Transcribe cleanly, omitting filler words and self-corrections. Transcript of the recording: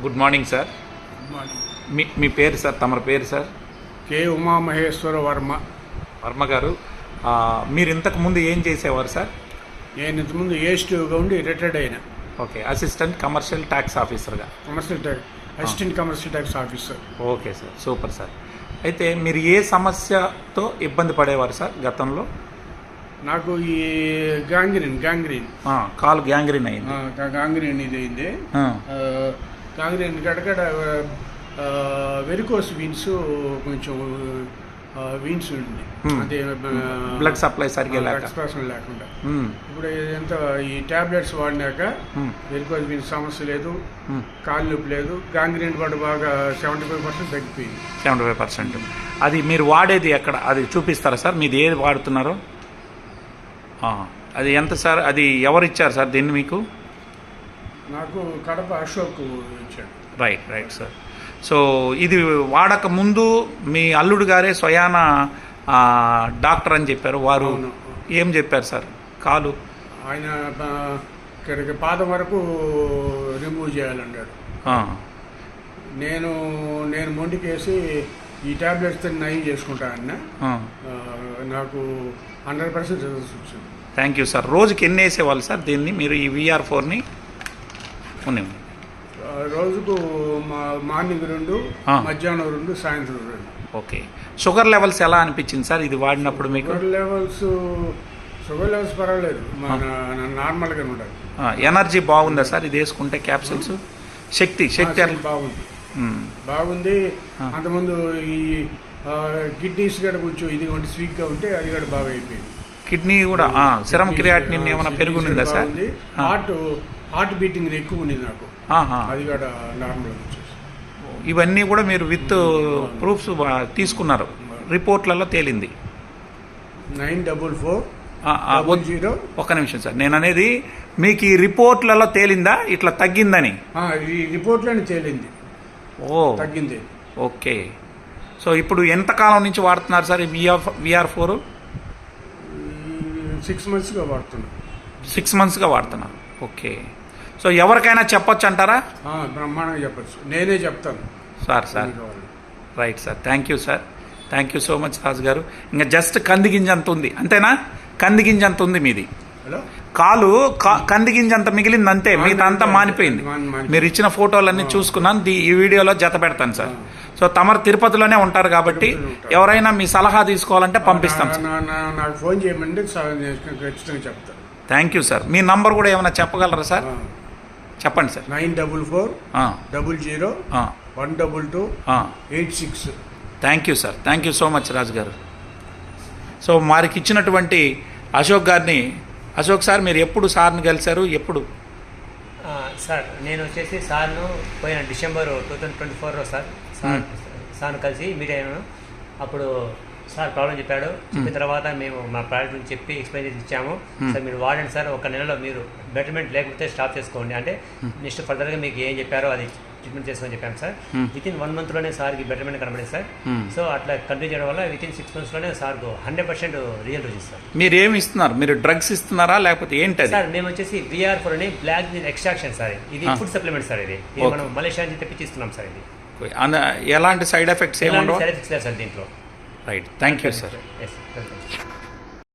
Good morning sir. Good morning. మీ పేరు sir, తమరి పేరు సార్? కె ఉమామహేశ్వర వర్మ. వర్మ గారు, మీరు ఇంతకు ముందు ఏం చేసేవారు సార్? నేను ఇంతకుముందు ఏస్టీగా ఉండి రిటైర్డ్ అయినా. ఓకే, అసిస్టెంట్ కమర్షియల్ ట్యాక్స్ ఆఫీసర్గా. Assistant commercial tax officer. Okay sir, super sir. అయితే మీరు ఏ సమస్యతో ఇబ్బంది పడేవారు సార్ గతంలో? నాకు ఈ గ్యాంగ్రీన్ కాలు గ్యాంగ్రీన్ అయింది. గ్యాంగ్రీన్ ఇది అయింది. గ్యాంగ్రీన్ గడగడ వెరికోస్ వీన్స్, కొంచెం వీన్స్ ఉంది, అదే బ్లడ్ సప్లై సరిగ్గా ఎక్స్ప్రెషన్ లేకుండా. ఇప్పుడు ఎంత ఈ టాబ్లెట్స్ వాడినాక వెరికోస్ వీన్స్ సమస్య లేదు, కాలు నొప్పి లేదు. గ్యాంగ్రీన్ కూడా బాగా 75% తగ్గిపోయింది. 75%. అది మీరు వాడేది ఎక్కడ, అది చూపిస్తారా సార్? మీది ఏది వాడుతున్నారో? అది ఎంత సార్? అది ఎవరు ఇచ్చారు సార్ దీన్ని మీకు? నాకు కడప అశోక్ ఇచ్చాడు. Right sir. సో ఇది వాడక ముందు మీ అల్లుడు గారే స్వయాన డాక్టర్ అని చెప్పారు. వారు ఏం చెప్పారు సార్? కాలు ఆయన ఇక్కడికి పాదం వరకు రిమూవ్ చేయాలన్నాడు. నేను మొండికేసి ఈ టాబ్లెట్స్ నయం చేసుకుంటానన్న. నాకు 100% రిజల్ట్స్ వచ్చింది. Thank you sir. రోజుకి ఎన్ని వేసేవాళ్ళు సార్ దీన్ని మీరు, ఈ VR4ని? రోజుకు మార్నింగ్ 2, మధ్యాహ్నం 2, సాయంత్రం 2. ఓకే. షుగర్ లెవెల్స్ ఎలా అనిపించింది సార్ ఇది వాడినప్పుడు మీకు? షుగర్ లెవెల్స్ పర్వాలేదు, మన నార్మల్గా ఉండాలి. ఎనర్జీ బాగుందా సార్ ఇది వేసుకుంటే? క్యాప్సిల్స్ శక్తి బాగుంది. అంతకుముందు ఈ కిడ్నీస్ కూడా కొంచెం ఇది స్వీక్గా ఉంటే అది కూడా బాగా అయిపోయింది. కిడ్నీ కూడా సిరమ్ క్రియాటినిన్ ఏమైనా పెరుగునిందా సార్? హార్ట్ బీటింగ్ ఎక్కువ ఉంది నాకు, అది కూడా నార్మల్ వచ్చేసి. ఇవన్నీ కూడా మీరు విత్ ప్రూఫ్స్ తీసుకున్నారు, రిపోర్ట్లలో తేలింది. 944 ఒక్క నిమిషం సార్, నేను అనేది మీకు ఈ రిపోర్ట్లలో తేలిందా ఇట్లా తగ్గిందని? ఈ రిపోర్ట్లోనే తేలింది. తగ్గింది. ఓకే. సో ఇప్పుడు ఎంతకాలం నుంచి వాడుతున్నారు సార్ ఈ VR4? 6 monthsగా వాడుతున్నాను. 6 monthsగా వాడుతున్నారు. ఓకే. సో ఎవరికైనా చెప్పొచ్చు అంటారా? బ్రహ్మాండంగా చెప్పచ్చు, నేనే చెప్తాను sir. Right sir, thank you sir, thank you so much Raju garu. ఇంకా జస్ట్ కంది గింజ అంత ఉంది అంతేనా? కంది గింజ అంత ఉంది మీది. కాలు కంది గింజ అంత మిగిలింది అంతే, మిగతా అంతా మానిపోయింది. మీరు ఇచ్చిన ఫోటోలన్నీ చూసుకున్నాను, ఈ వీడియోలో జత పెడతాను సార్. సో తమరు తిరుపతిలోనే ఉంటారు కాబట్టి ఎవరైనా మీ సలహా తీసుకోవాలంటే పంపిస్తాం సార్. నాకు ఫోన్ చేయమంటే ఖచ్చితంగా చెప్తాను. Thank you sir. మీ నంబర్ కూడా ఏమైనా చెప్పగలరా సార్? చెప్పండి sir. 944-00-122-86. Thank you sir, thank you so much Raju garu. So వారికి ఇచ్చినటువంటి అశోక్ గారిని, అశోక్ సార్ మీరు ఎప్పుడు సార్ని కలిశారు? ఎప్పుడు సార్? నేను వచ్చేసి సార్ను పోయిన డిసెంబర్ 2024లో సార్ను కలిసి మీట్ అయ్యాను. అప్పుడు సార్ ప్రాబ్లం చెప్పాడు. చెప్పిన తర్వాత మేము మా ప్రాడక్ట్ గురించి చెప్పి ఎక్స్ప్లెయిన్ చేసి ఇచ్చాము. సార్ మీరు వాడండి సార్, ఒక నెలలో మీరు బెటర్మెంట్ లేకపోతే స్టాప్ చేసుకోండి, అంటే నెక్స్ట్ ఫర్దర్గా మీకు ఏం చెప్పారో అది ట్రీట్మెంట్ చేసుకోమని చెప్పాము సార్. వితిన్ 1 monthలోనే సార్కి బెటర్మెంట్ కనబడింది సార్. సో అట్లా కంటిన్యూ చేయడం వల్ల వితిన్ 6 monthsలోనే సార్కు 100% రిజల్ట్ వచ్చింది సార్. మీరు ఏమి ఇస్తున్నారు? మీరు డ్రగ్స్ ఇస్తున్నారా లేకపోతే ఏంటి సార్? మేము వచ్చేసి VR4 అని బ్లాక్ ఎక్స్ట్రాక్షన్ సార్. ఇది ఫుడ్ సప్లిమెంట్ సార్. ఇది మనం మలేషియా నుంచి తెప్పించి ఇస్తున్నాం సార్. ఇది ఎలాంటి సైడ్ ఎఫెక్ట్స్ ఏమి ఉండవు సార్ దీంట్లో. Right, thank you sir. Yes, welcome.